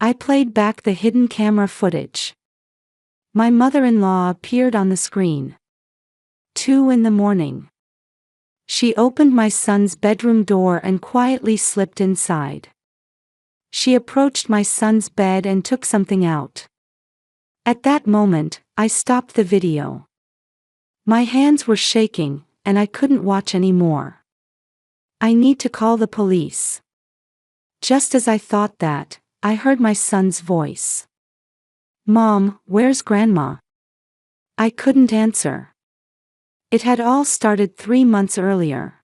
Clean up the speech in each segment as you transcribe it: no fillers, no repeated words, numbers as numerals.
I played back the hidden camera footage. My mother-in-law appeared on the screen. 2 in the morning. She opened my son's bedroom door and quietly slipped inside. She approached my son's bed and took something out. At that moment, I stopped the video. My hands were shaking, and I couldn't watch anymore. I need to call the police. Just as I thought that, I heard my son's voice. Mom, where's Grandma? I couldn't answer. It had all started 3 months earlier.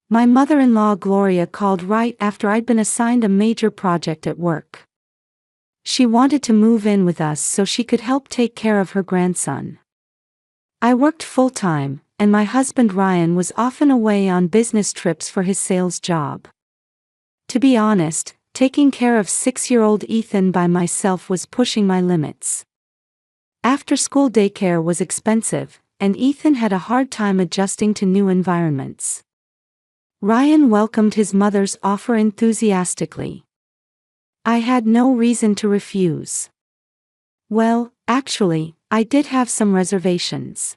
My mother-in-law Gloria called right after I'd been assigned a major project at work. She wanted to move in with us so she could help take care of her grandson. I worked full-time, and my husband Ryan was often away on business trips for his sales job. To be honest, taking care of 6-year-old Ethan by myself was pushing my limits. After-school daycare was expensive, and Ethan had a hard time adjusting to new environments. Ryan welcomed his mother's offer enthusiastically. I had no reason to refuse. Well, actually, I did have some reservations.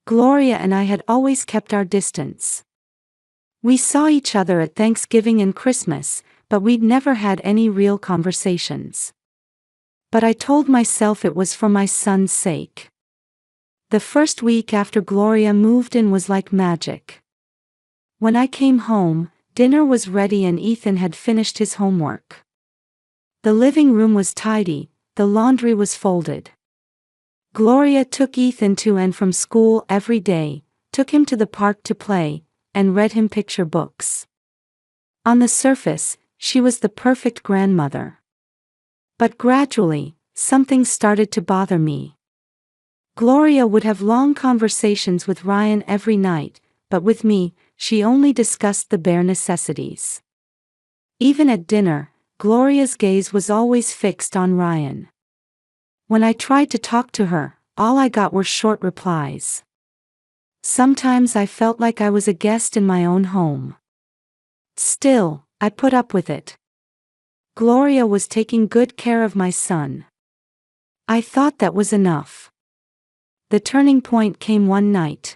Gloria and I had always kept our distance. We saw each other at Thanksgiving and Christmas, but we'd never had any real conversations. But I told myself it was for my son's sake. The first week after Gloria moved in was like magic. When I came home, dinner was ready and Ethan had finished his homework. The living room was tidy, the laundry was folded. Gloria took Ethan to and from school every day, took him to the park to play, and read him picture books. On the surface, she was the perfect grandmother. But gradually, something started to bother me. Gloria would have long conversations with Ryan every night, but with me, she only discussed the bare necessities. Even at dinner, Gloria's gaze was always fixed on Ryan. When I tried to talk to her, all I got were short replies. Sometimes I felt like I was a guest in my own home. Still, I put up with it. Gloria was taking good care of my son. I thought that was enough. The turning point came one night.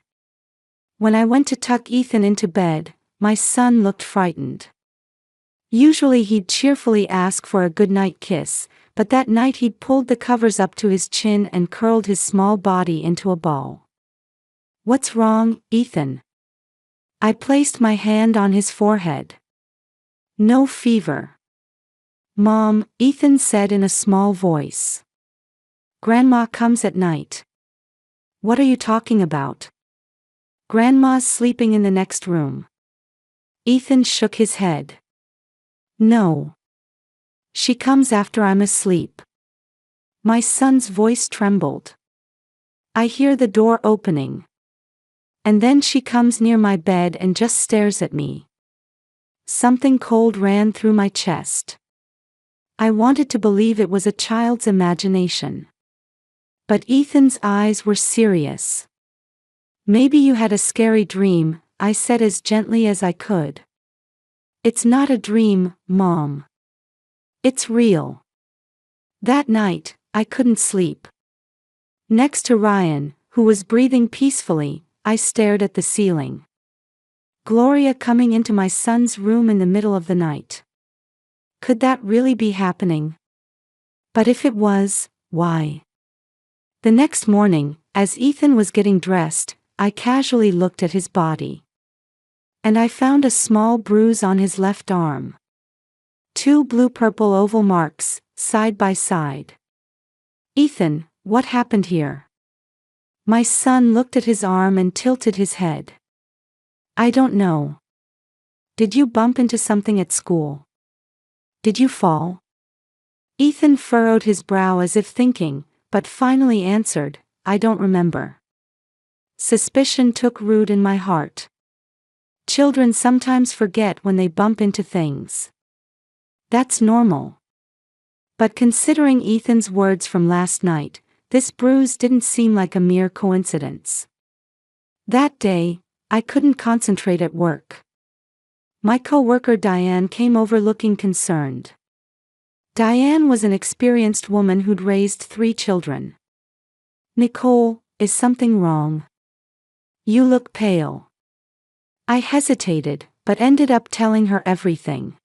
When I went to tuck Ethan into bed, my son looked frightened. Usually he'd cheerfully ask for a goodnight kiss, but that night he'd pulled the covers up to his chin and curled his small body into a ball. What's wrong, Ethan? I placed my hand on his forehead. No fever. Mom, Ethan said in a small voice. Grandma comes at night. What are you talking about? Grandma's sleeping in the next room. Ethan shook his head. No. She comes after I'm asleep. My son's voice trembled. I hear the door opening. And then she comes near my bed and just stares at me. Something cold ran through my chest. I wanted to believe it was a child's imagination. But Ethan's eyes were serious. Maybe you had a scary dream, I said as gently as I could. It's not a dream, Mom. It's real. That night, I couldn't sleep. Next to Ryan, who was breathing peacefully, I stared at the ceiling. Gloria coming into my son's room in the middle of the night. Could that really be happening? But if it was, why? The next morning, as Ethan was getting dressed, I casually looked at his body. And I found a small bruise on his left arm. 2 blue-purple oval marks, side by side. Ethan, what happened here? My son looked at his arm and tilted his head. I don't know. Did you bump into something at school? Did you fall? Ethan furrowed his brow as if thinking, but finally answered, I don't remember. Suspicion took root in my heart. Children sometimes forget when they bump into things. That's normal. But considering Ethan's words from last night, this bruise didn't seem like a mere coincidence. That day, I couldn't concentrate at work. My co-worker Diane came over looking concerned. Diane was an experienced woman who'd raised 3 children. "Nicole, is something wrong? You look pale." I hesitated, but ended up telling her everything.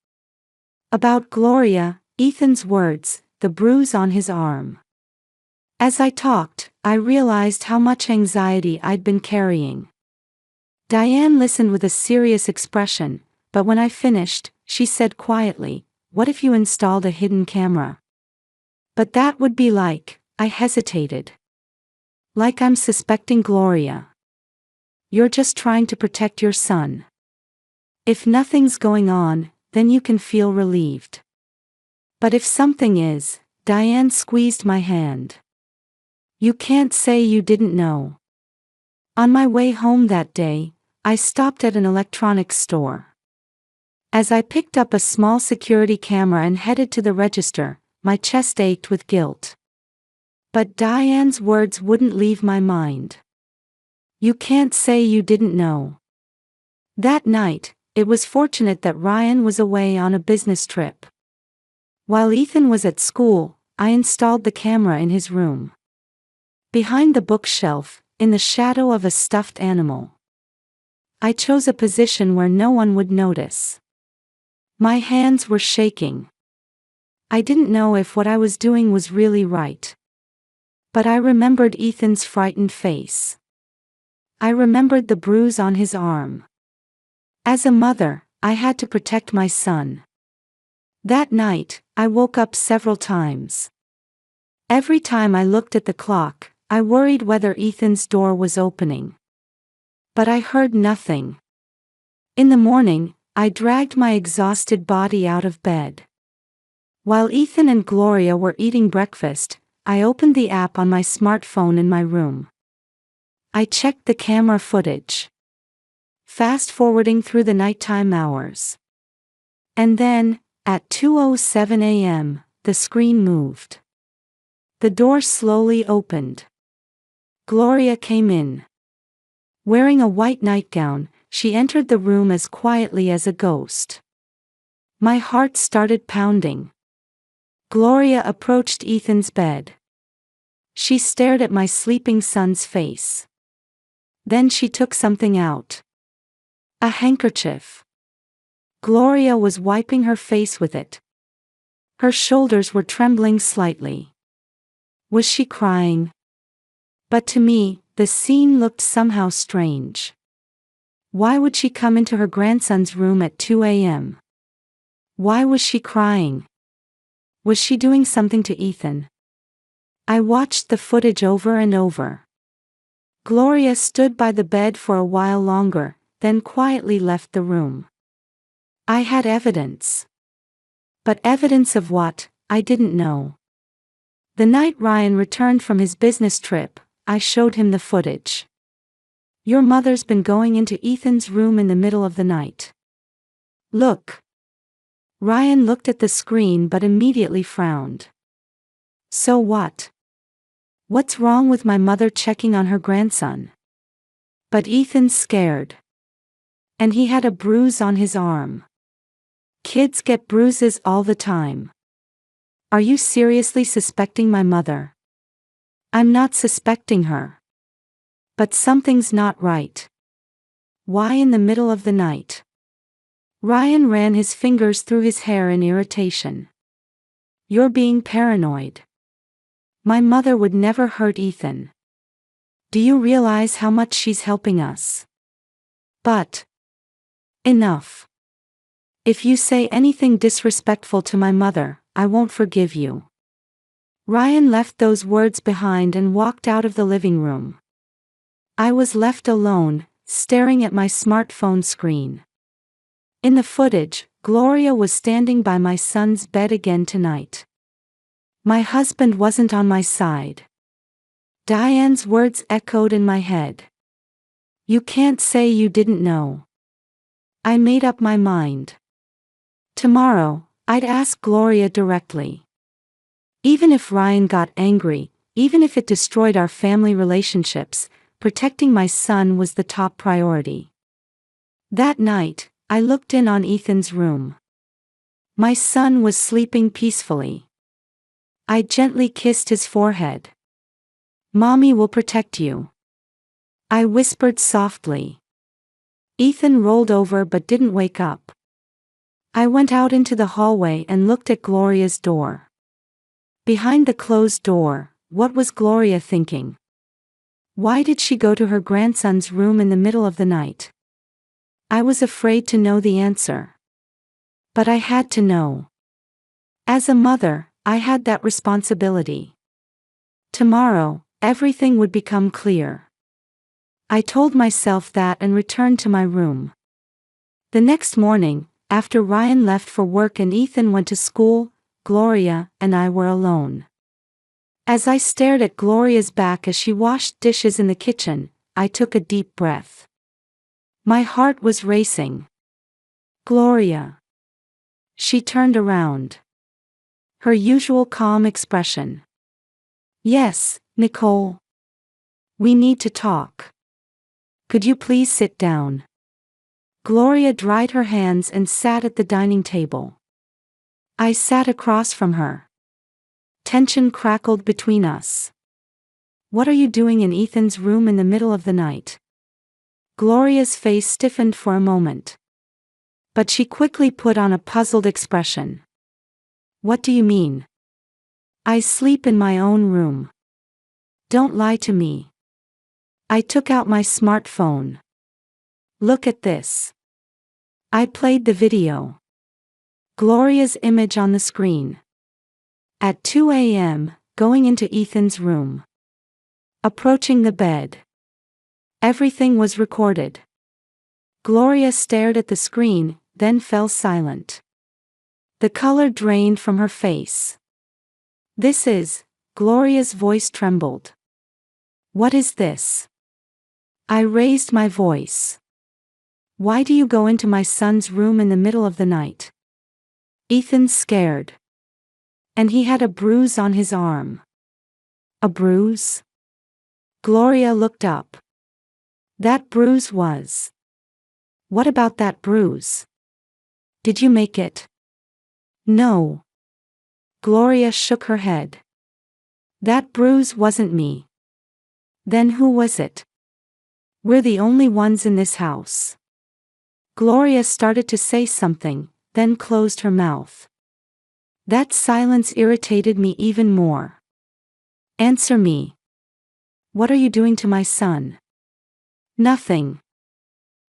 About Gloria, Ethan's words, the bruise on his arm. As I talked, I realized how much anxiety I'd been carrying. Diane listened with a serious expression, but when I finished, she said quietly, "What if you installed a hidden camera?" "But that would be like," I hesitated. "Like I'm suspecting Gloria." "You're just trying to protect your son. If nothing's going on, then you can feel relieved. But if something is," Diane squeezed my hand. "You can't say you didn't know." On my way home that day, I stopped at an electronics store. As I picked up a small security camera and headed to the register, my chest ached with guilt. But Diane's words wouldn't leave my mind. "You can't say you didn't know." That night, it was fortunate that Ryan was away on a business trip. While Ethan was at school, I installed the camera in his room. Behind the bookshelf, in the shadow of a stuffed animal. I chose a position where no one would notice. My hands were shaking. I didn't know if what I was doing was really right. But I remembered Ethan's frightened face. I remembered the bruise on his arm. As a mother, I had to protect my son. That night, I woke up several times. Every time I looked at the clock, I worried whether Ethan's door was opening. But I heard nothing. In the morning, I dragged my exhausted body out of bed. While Ethan and Gloria were eating breakfast, I opened the app on my smartphone in my room. I checked the camera footage. Fast-forwarding through the nighttime hours. And then, at 2:07 a.m., the screen moved. The door slowly opened. Gloria came in. Wearing a white nightgown, she entered the room as quietly as a ghost. My heart started pounding. Gloria approached Ethan's bed. She stared at my sleeping son's face. Then she took something out. A handkerchief. Gloria was wiping her face with it. Her shoulders were trembling slightly. Was she crying? But to me, the scene looked somehow strange. Why would she come into her grandson's room at 2 a.m.? Why was she crying? Was she doing something to Ethan? I watched the footage over and over. Gloria stood by the bed for a while longer, then quietly left the room. I had evidence. But evidence of what, I didn't know. The night Ryan returned from his business trip, I showed him the footage. "Your mother's been going into Ethan's room in the middle of the night. Look." Ryan looked at the screen but immediately frowned. "So what? What's wrong with my mother checking on her grandson?" But Ethan's scared. And he had a bruise on his arm. Kids get bruises all the time. Are you seriously suspecting my mother? I'm not suspecting her. But something's not right. Why in the middle of the night? Ryan ran his fingers through his hair in irritation. You're being paranoid. My mother would never hurt Ethan. Do you realize how much she's helping us? But enough. If you say anything disrespectful to my mother, I won't forgive you. Ryan left those words behind and walked out of the living room. I was left alone, staring at my smartphone screen. In the footage, Gloria was standing by my son's bed again tonight. My husband wasn't on my side. Diane's words echoed in my head. You can't say you didn't know. I made up my mind. Tomorrow, I'd ask Gloria directly. Even if Ryan got angry, even if it destroyed our family relationships, protecting my son was the top priority. That night, I looked in on Ethan's room. My son was sleeping peacefully. I gently kissed his forehead. Mommy will protect you, I whispered softly. Ethan rolled over but didn't wake up. I went out into the hallway and looked at Gloria's door. Behind the closed door, what was Gloria thinking? Why did she go to her grandson's room in the middle of the night? I was afraid to know the answer. But I had to know. As a mother, I had that responsibility. Tomorrow, everything would become clear. I told myself that and returned to my room. The next morning, after Ryan left for work and Ethan went to school, Gloria and I were alone. As I stared at Gloria's back as she washed dishes in the kitchen, I took a deep breath. My heart was racing. Gloria. She turned around. Her usual calm expression. Yes, Nicole. We need to talk. Could you please sit down? Gloria dried her hands and sat at the dining table. I sat across from her. Tension crackled between us. What are you doing in Ethan's room in the middle of the night? Gloria's face stiffened for a moment. But she quickly put on a puzzled expression. What do you mean? I sleep in my own room. Don't lie to me. I took out my smartphone. Look at this. I played the video. Gloria's image on the screen. At 2 a.m., going into Ethan's room. Approaching the bed. Everything was recorded. Gloria stared at the screen, then fell silent. The color drained from her face. This is, Gloria's voice trembled. What is this? I raised my voice. Why do you go into my son's room in the middle of the night? Ethan's scared. And he had a bruise on his arm. A bruise? Gloria looked up. That bruise was. What about that bruise? Did you make it? No. Gloria shook her head. That bruise wasn't me. Then who was it? We're the only ones in this house. Gloria started to say something, then closed her mouth. That silence irritated me even more. Answer me. What are you doing to my son? Nothing.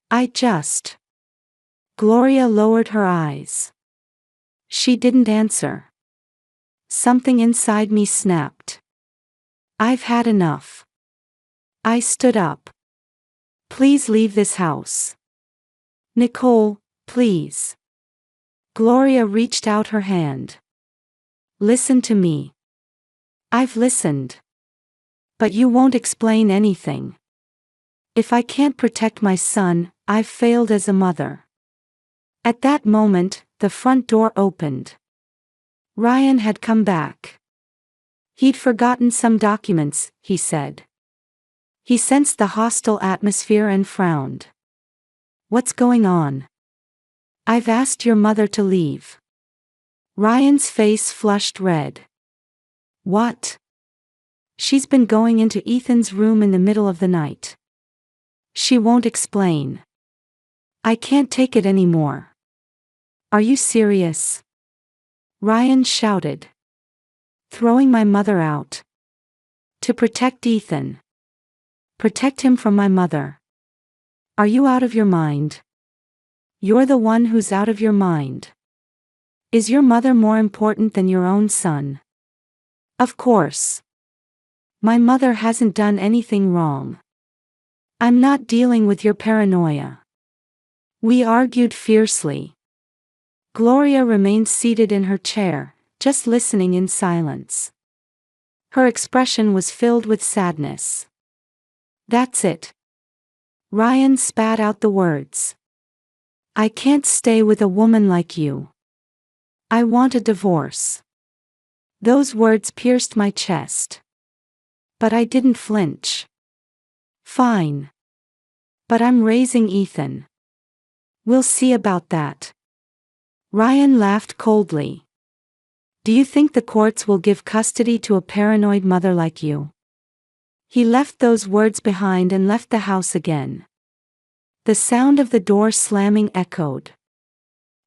I just. Gloria lowered her eyes. She didn't answer. Something inside me snapped. I've had enough. I stood up. Please leave this house. Nicole, please. Gloria reached out her hand. Listen to me. I've listened. But you won't explain anything. If I can't protect my son, I've failed as a mother. At that moment, the front door opened. Ryan had come back. He'd forgotten some documents, he said. He sensed the hostile atmosphere and frowned. What's going on? I've asked your mother to leave. Ryan's face flushed red. What? She's been going into Ethan's room in the middle of the night. She won't explain. I can't take it anymore. Are you serious? Ryan shouted. Throwing my mother out. To protect Ethan. Protect him from my mother. Are you out of your mind? You're the one who's out of your mind. Is your mother more important than your own son? Of course. My mother hasn't done anything wrong. I'm not dealing with your paranoia. We argued fiercely. Gloria remained seated in her chair, just listening in silence. Her expression was filled with sadness. That's it. Ryan spat out the words. I can't stay with a woman like you. I want a divorce. Those words pierced my chest. But I didn't flinch. Fine. But I'm raising Ethan. We'll see about that. Ryan laughed coldly. Do you think the courts will give custody to a paranoid mother like you? He left those words behind and left the house again. The sound of the door slamming echoed.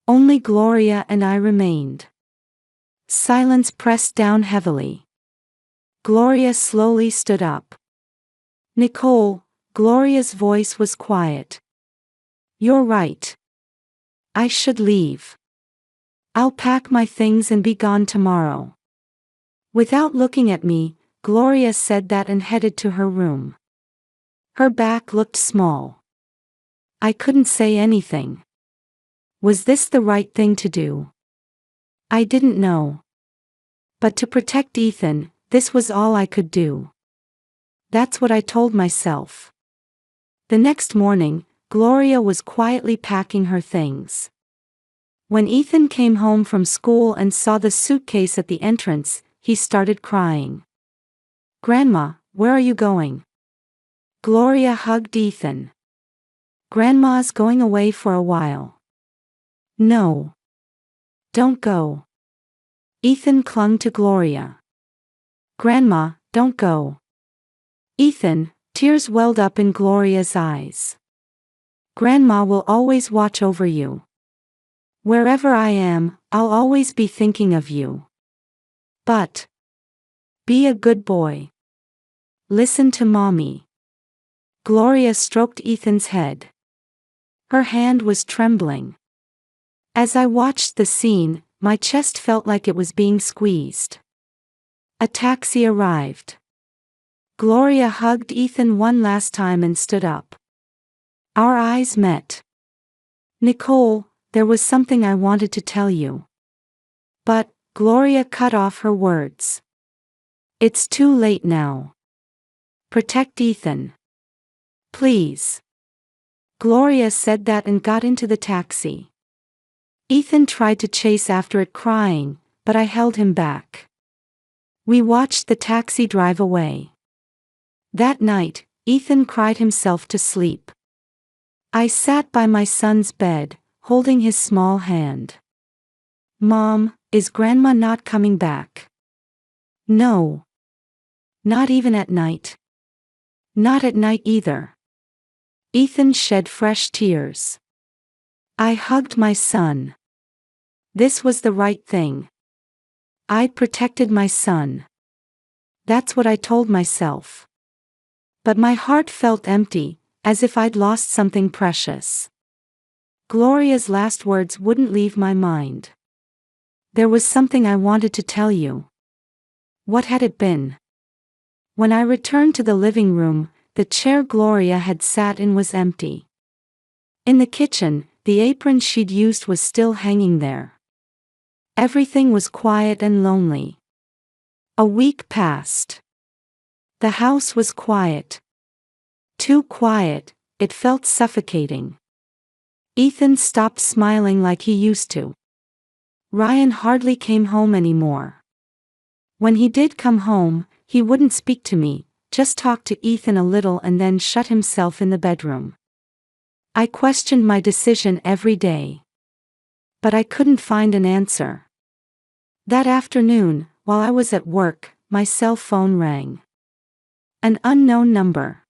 Only Gloria and I remained. Silence pressed down heavily. Gloria slowly stood up. Nicole, Gloria's voice was quiet. You're right. I should leave. I'll pack my things and be gone tomorrow. Without looking at me, Gloria said that and headed to her room. Her back looked small. I couldn't say anything. Was this the right thing to do? I didn't know. But to protect Ethan, this was all I could do. That's what I told myself. The next morning, Gloria was quietly packing her things. When Ethan came home from school and saw the suitcase at the entrance, he started crying. Grandma, where are you going? Gloria hugged Ethan. Grandma's going away for a while. No. Don't go. Ethan clung to Gloria. Grandma, don't go. Ethan, tears welled up in Gloria's eyes. Grandma will always watch over you. Wherever I am, I'll always be thinking of you. But be a good boy. Listen to Mommy. Gloria stroked Ethan's head. Her hand was trembling. As I watched the scene, my chest felt like it was being squeezed. A taxi arrived. Gloria hugged Ethan one last time and stood up. Our eyes met. Nicole, there was something I wanted to tell you. But, Gloria cut off her words. It's too late now. Protect Ethan. Please. Gloria said that and got into the taxi. Ethan tried to chase after it crying, but I held him back. We watched the taxi drive away. That night, Ethan cried himself to sleep. I sat by my son's bed, holding his small hand. Mom, is Grandma not coming back? No. Not even at night. Not at night either. Ethan shed fresh tears. I hugged my son. This was the right thing. I'd protected my son. That's what I told myself. But my heart felt empty, as if I'd lost something precious. Gloria's last words wouldn't leave my mind. There was something I wanted to tell you. What had it been? When I returned to the living room, the chair Gloria had sat in was empty. In the kitchen, the apron she'd used was still hanging there. Everything was quiet and lonely. A week passed. The house was quiet. Too quiet, it felt suffocating. Ethan stopped smiling like he used to. Ryan hardly came home anymore. When he did come home, he wouldn't speak to me, just talk to Ethan a little and then shut himself in the bedroom. I questioned my decision every day. But I couldn't find an answer. That afternoon, while I was at work, my cell phone rang. An unknown number.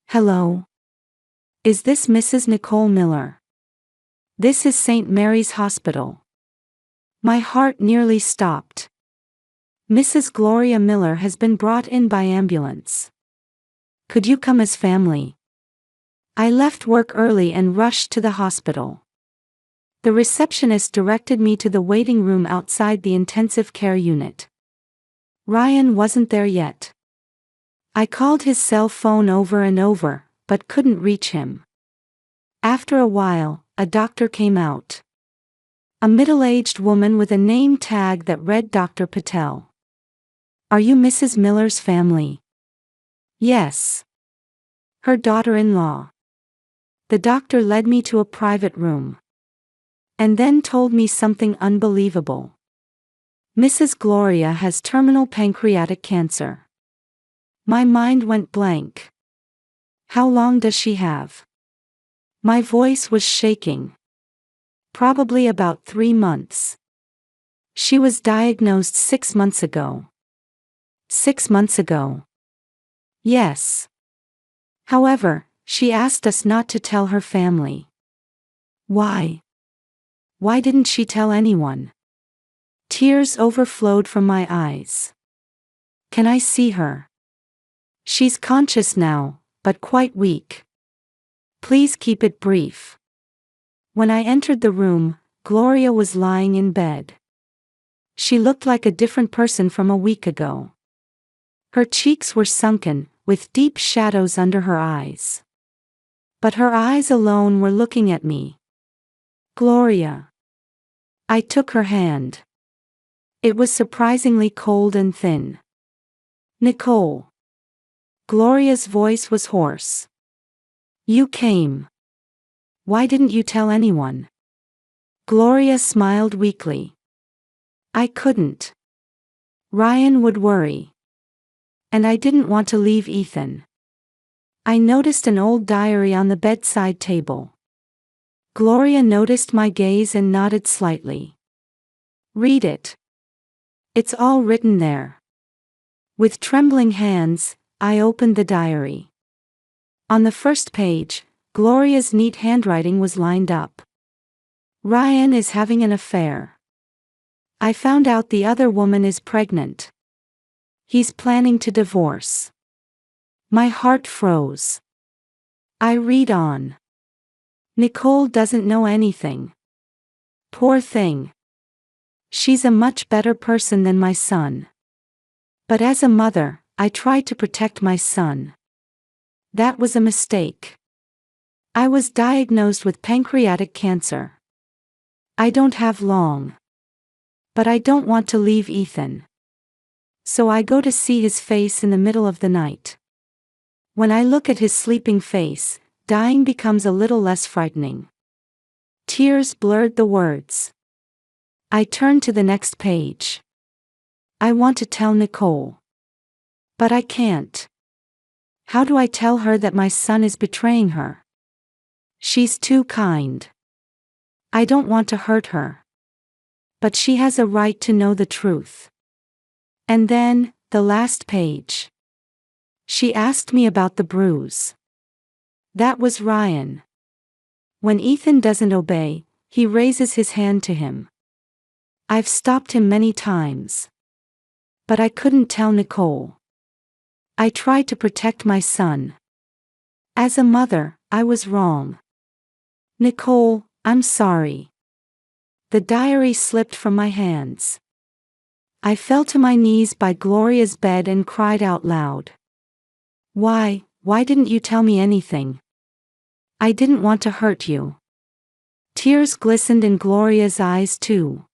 Hello? Is this Mrs. Nicole Miller? This is St. Mary's Hospital. My heart nearly stopped. Mrs. Gloria Miller has been brought in by ambulance. Could you come as family? I left work early and rushed to the hospital. The receptionist directed me to the waiting room outside the intensive care unit. Ryan wasn't there yet. I called his cell phone over and over, but couldn't reach him. After a while, a doctor came out. A middle-aged woman with a name tag that read Dr. Patel. Are you Mrs. Miller's family? Yes. Her daughter-in-law. The doctor led me to a private room. And then told me something unbelievable. Mrs. Gloria has terminal pancreatic cancer. My mind went blank. How long does she have? My voice was shaking. Probably about 3 months. She was diagnosed 6 months ago. 6 months ago. Yes. However, she asked us not to tell her family. Why? Why didn't she tell anyone? Tears overflowed from my eyes. Can I see her? She's conscious now, but quite weak. Please keep it brief. When I entered the room, Gloria was lying in bed. She looked like a different person from a week ago. Her cheeks were sunken, with deep shadows under her eyes. But her eyes alone were looking at me. Gloria. I took her hand. It was surprisingly cold and thin. Nicole. Gloria's voice was hoarse. You came. Why didn't you tell anyone? Gloria smiled weakly. I couldn't. Ryan would worry. And I didn't want to leave Ethan. I noticed an old diary on the bedside table. Gloria noticed my gaze and nodded slightly. Read it. It's all written there. With trembling hands, I opened the diary. On the first page, Gloria's neat handwriting was lined up. Ryan is having an affair. I found out the other woman is pregnant. He's planning to divorce. My heart froze. I read on. Nicole doesn't know anything. Poor thing. She's a much better person than my son. But as a mother, I tried to protect my son. That was a mistake. I was diagnosed with pancreatic cancer. I don't have long. But I don't want to leave Ethan. So I go to see his face in the middle of the night. When I look at his sleeping face, dying becomes a little less frightening. Tears blurred the words. I turned to the next page. I want to tell Nicole. But I can't. How do I tell her that my son is betraying her? She's too kind. I don't want to hurt her. But she has a right to know the truth. And then, the last page. She asked me about the bruise. That was Ryan. When Ethan doesn't obey, he raises his hand to him. I've stopped him many times. But I couldn't tell Nicole. I tried to protect my son. As a mother, I was wrong. Nicole, I'm sorry. The diary slipped from my hands. I fell to my knees by Gloria's bed and cried out loud. Why didn't you tell me anything? I didn't want to hurt you. Tears glistened in Gloria's eyes too.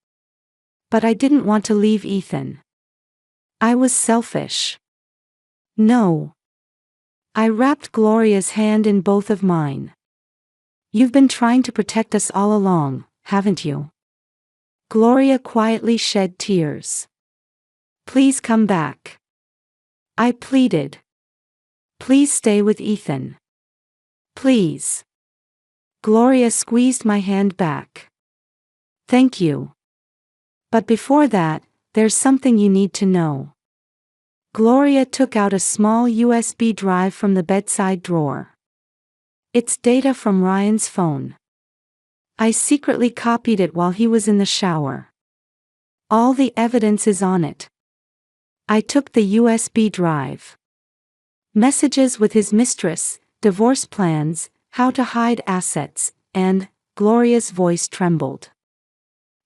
But I didn't want to leave Ethan. I was selfish. No. I wrapped Gloria's hand in both of mine. You've been trying to protect us all along, haven't you? Gloria quietly shed tears. Please come back. I pleaded. Please stay with Ethan. Please. Gloria squeezed my hand back. Thank you. But before that, there's something you need to know. Gloria took out a small USB drive from the bedside drawer. It's data from Ryan's phone. I secretly copied it while he was in the shower. All the evidence is on it. I took the USB drive. Messages with his mistress, divorce plans, how to hide assets, and Gloria's voice trembled.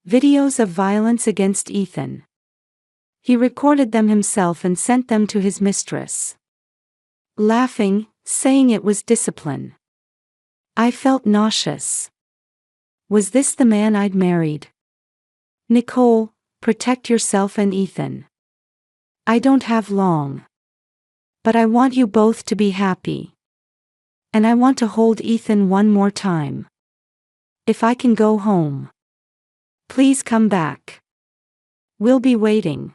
Videos of violence against Ethan. He recorded them himself and sent them to his mistress. Laughing, saying it was discipline. I felt nauseous. Was this the man I'd married? Nicole, protect yourself and Ethan. I don't have long. But I want you both to be happy. And I want to hold Ethan one more time. If I can go home. Please come back. We'll be waiting.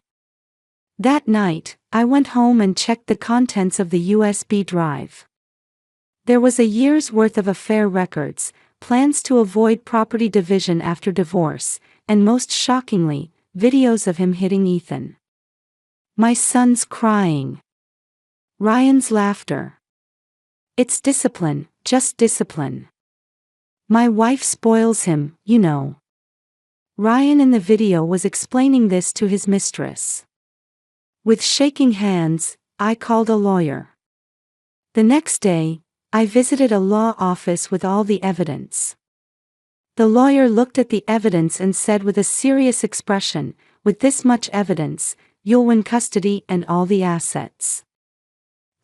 That night, I went home and checked the contents of the USB drive. There was a year's worth of affair records, plans to avoid property division after divorce, and most shockingly, videos of him hitting Ethan. My son's crying. Ryan's laughter. It's discipline, just discipline. My wife spoils him, you know. Ryan in the video was explaining this to his mistress. With shaking hands, I called a lawyer. The next day, I visited a law office with all the evidence. The lawyer looked at the evidence and said with a serious expression, "With this much evidence, you'll win custody and all the assets.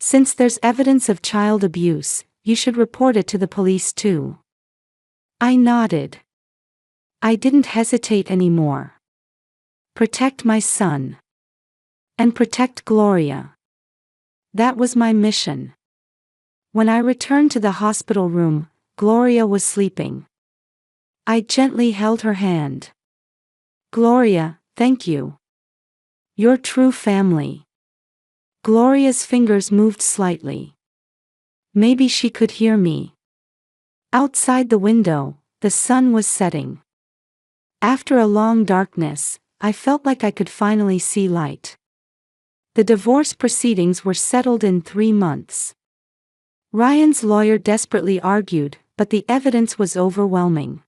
Since there's evidence of child abuse, you should report it to the police too." I nodded. I didn't hesitate anymore. Protect my son. And protect Gloria. That was my mission. When I returned to the hospital room, Gloria was sleeping. I gently held her hand. "Gloria, thank you. You're true family." Gloria's fingers moved slightly. Maybe she could hear me. Outside the window, the sun was setting. After a long darkness, I felt like I could finally see light. The divorce proceedings were settled in 3 months. Ryan's lawyer desperately argued, but the evidence was overwhelming.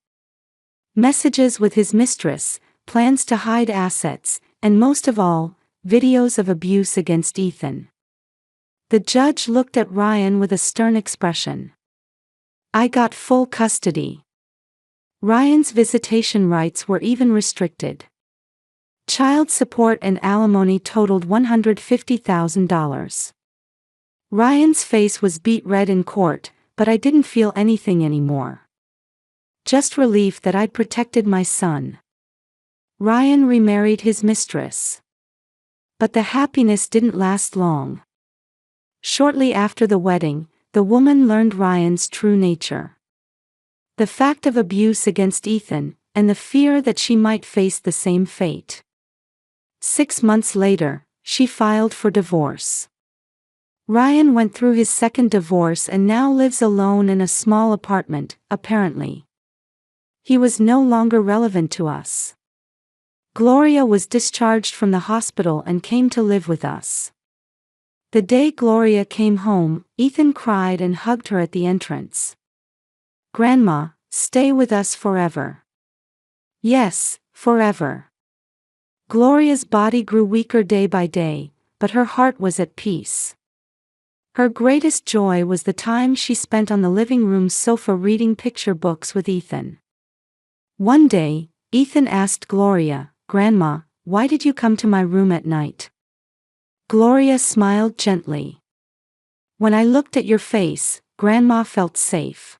Messages with his mistress, plans to hide assets, and most of all, videos of abuse against Ethan. The judge looked at Ryan with a stern expression. I got full custody. Ryan's visitation rights were even restricted. Child support and alimony totaled $150,000. Ryan's face was beet red in court, but I didn't feel anything anymore. Just relief that I'd protected my son. Ryan remarried his mistress. But the happiness didn't last long. Shortly after the wedding, the woman learned Ryan's true nature. The fact of abuse against Ethan, and the fear that she might face the same fate. 6 months later, she filed for divorce. Ryan went through his second divorce and now lives alone in a small apartment, apparently. He was no longer relevant to us. Gloria was discharged from the hospital and came to live with us. The day Gloria came home, Ethan cried and hugged her at the entrance. "Grandma, stay with us forever." Yes, forever. Gloria's body grew weaker day by day, but her heart was at peace. Her greatest joy was the time she spent on the living room sofa reading picture books with Ethan. One day, Ethan asked Gloria, "Grandma, why did you come to my room at night?" Gloria smiled gently. "When I looked at your face, Grandma felt safe.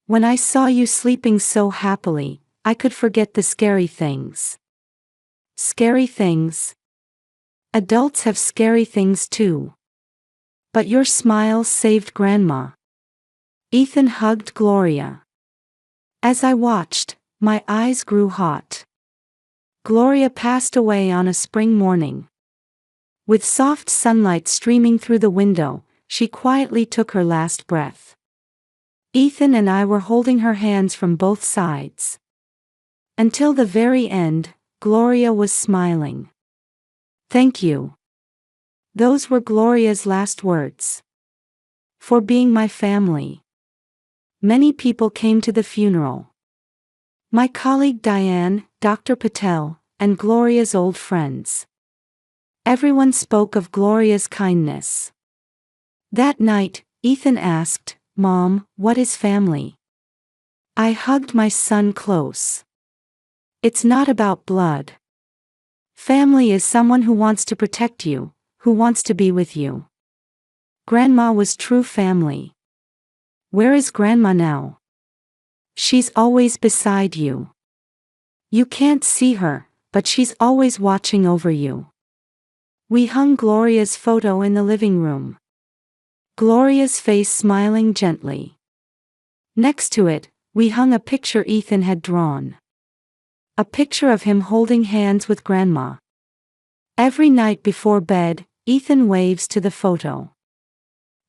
When I saw you sleeping so happily, I could forget the scary things." Scary things? Adults have scary things too. But your smile saved Grandma. Ethan hugged Gloria. As I watched, my eyes grew hot. Gloria passed away on a spring morning. With soft sunlight streaming through the window, she quietly took her last breath. Ethan and I were holding her hands from both sides. Until the very end, Gloria was smiling. "Thank you." Those were Gloria's last words. "For being my family." Many people came to the funeral. My colleague Diane, Dr. Patel, and Gloria's old friends. Everyone spoke of Gloria's kindness. That night, Ethan asked, "Mom, what is family?" I hugged my son close. It's not about blood. Family is someone who wants to protect you, who wants to be with you. Grandma was true family. Where is Grandma now? She's always beside you. You can't see her, but she's always watching over you. We hung Gloria's photo in the living room. Gloria's face smiling gently. Next to it, we hung a picture Ethan had drawn. A picture of him holding hands with Grandma. Every night before bed, Ethan waves to the photo.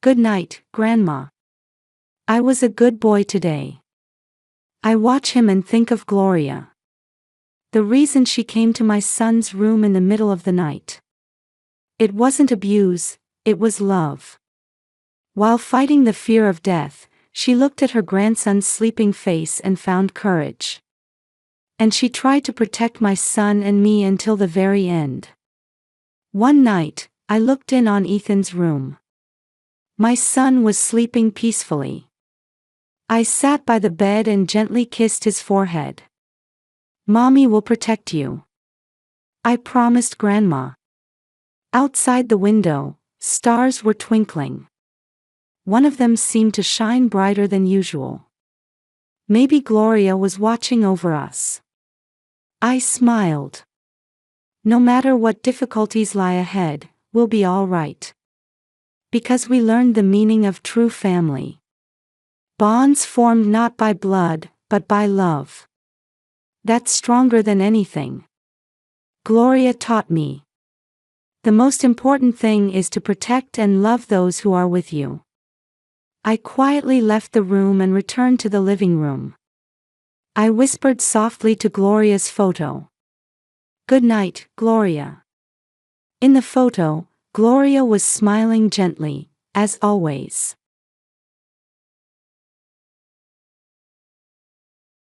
"Good night, Grandma. I was a good boy today." I watch him and think of Gloria. The reason she came to my son's room in the middle of the night. It wasn't abuse, it was love. While fighting the fear of death, she looked at her grandson's sleeping face and found courage. And she tried to protect my son and me until the very end. One night, I looked in on Ethan's room. My son was sleeping peacefully. I sat by the bed and gently kissed his forehead. "Mommy will protect you," I promised Grandma. Outside the window, stars were twinkling. One of them seemed to shine brighter than usual. Maybe Gloria was watching over us. I smiled. No matter what difficulties lie ahead, we'll be all right. Because we learned the meaning of true family. Bonds formed not by blood, but by love. That's stronger than anything. Gloria taught me. The most important thing is to protect and love those who are with you. I quietly left the room and returned to the living room. I whispered softly to Gloria's photo. "Good night, Gloria." In the photo, Gloria was smiling gently, as always.